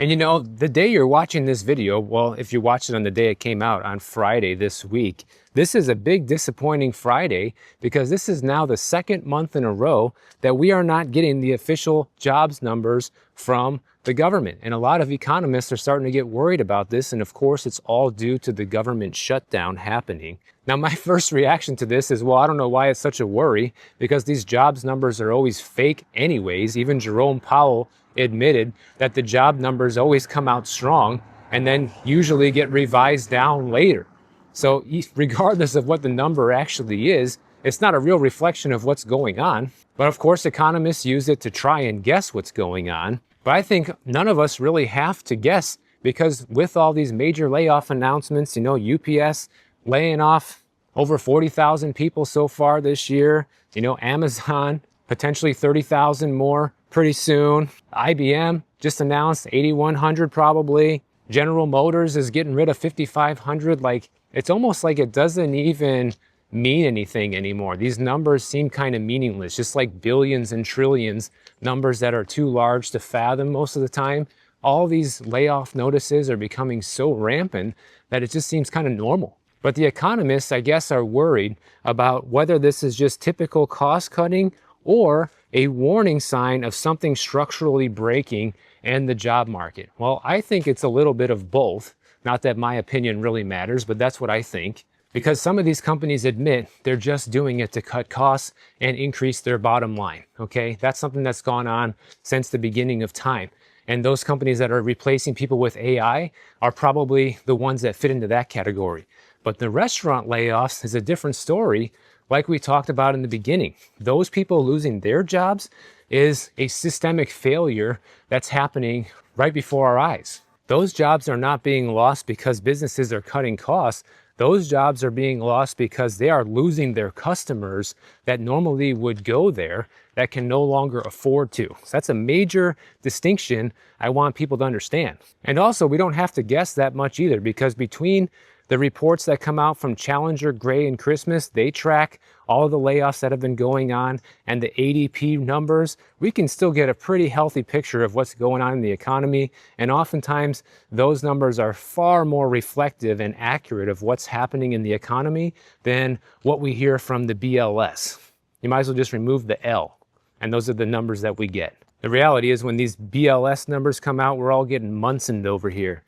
And you know, the day you're watching this video, well, if you watched it on the day it came out on Friday this week, this is a big disappointing Friday because this is now the second month in a row that we are not getting the official jobs numbers from the government. And a lot of economists are starting to get worried about this. And of course, it's all due to the government shutdown happening. Now, my first reaction to this is, well, I don't know why it's such a worry because these jobs numbers are always fake anyways. Even Jerome Powell admitted that the job numbers always come out strong and then usually get revised down later. So regardless of what the number actually is, it's not a real reflection of what's going on. But of course, economists use it to try and guess what's going on. But I think none of us really have to guess because with all these major layoff announcements, you know, UPS laying off over 40,000 people so far this year, you know, Amazon potentially 30,000 more pretty soon. IBM just announced 8,100 probably. General Motors is getting rid of 5,500. Like, it's almost like it doesn't even mean anything anymore. These numbers seem kind of meaningless, just like billions and trillions, numbers that are too large to fathom most of the time. All these layoff notices are becoming so rampant that it just seems kind of normal. But the economists, I guess, are worried about whether this is just typical cost cutting or a warning sign of something structurally breaking in the job market. Well, I think it's a little bit of both. Not that my opinion really matters, but that's what I think. Because some of these companies admit they're just doing it to cut costs and increase their bottom line, okay? That's something that's gone on since the beginning of time. And those companies that are replacing people with AI are probably the ones that fit into that category. But the restaurant layoffs is a different story, like we talked about in the beginning. Those people losing their jobs is a systemic failure that's happening right before our eyes. Those jobs are not being lost because businesses are cutting costs. Those jobs are being lost because they are losing their customers that normally would go there that can no longer afford to. So that's a major distinction I want people to understand. And also, we don't have to guess that much either because between the reports that come out from Challenger, Gray, and Christmas, they track all of the layoffs that have been going on and the ADP numbers. We can still get a pretty healthy picture of what's going on in the economy. And oftentimes, those numbers are far more reflective and accurate of what's happening in the economy than what we hear from the BLS. You might as well just remove the L, and those are the numbers that we get. The reality is when these BLS numbers come out, we're all getting Munsoned over here.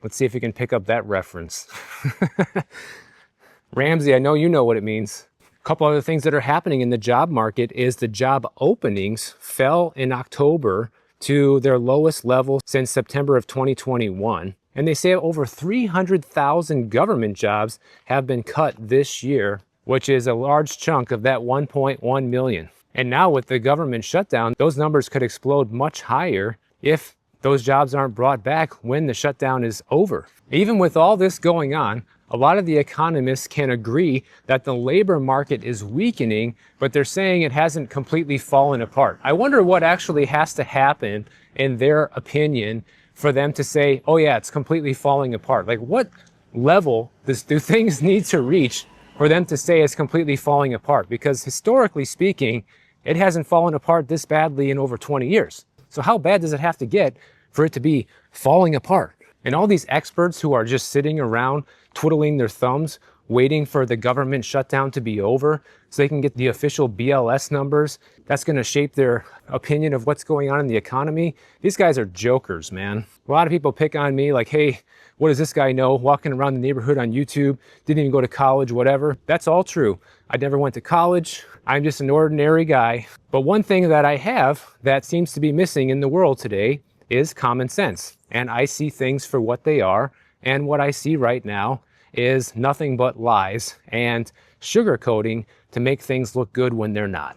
Let's see if you can pick up that reference. Ramsey, I know you know what it means. A couple other things that are happening in the job market is the job openings fell in October to their lowest level since September of 2021. And they say over 300,000 government jobs have been cut this year, which is a large chunk of that 1.1 million. And now with the government shutdown, those numbers could explode much higher if those jobs aren't brought back when the shutdown is over. Even with all this going on, a lot of the economists can agree that the labor market is weakening, but they're saying it hasn't completely fallen apart. I wonder what actually has to happen, in their opinion, for them to say, oh yeah, it's completely falling apart. Like, what level do things need to reach for them to say it's completely falling apart? Because historically speaking, it hasn't fallen apart this badly in over 20 years. So how bad does it have to get for it to be falling apart? And all these experts who are just sitting around twiddling their thumbs, waiting for the government shutdown to be over so they can get the official BLS numbers, that's going to shape their opinion of what's going on in the economy. These guys are jokers, man. A lot of people pick on me like, hey, what does this guy know? Walking around the neighborhood on YouTube, didn't even go to college, whatever. That's all true. I never went to college. I'm just an ordinary guy. But one thing that I have that seems to be missing in the world today is common sense. And I see things for what they are. And what I see right now is nothing but lies and sugarcoating to make things look good when they're not.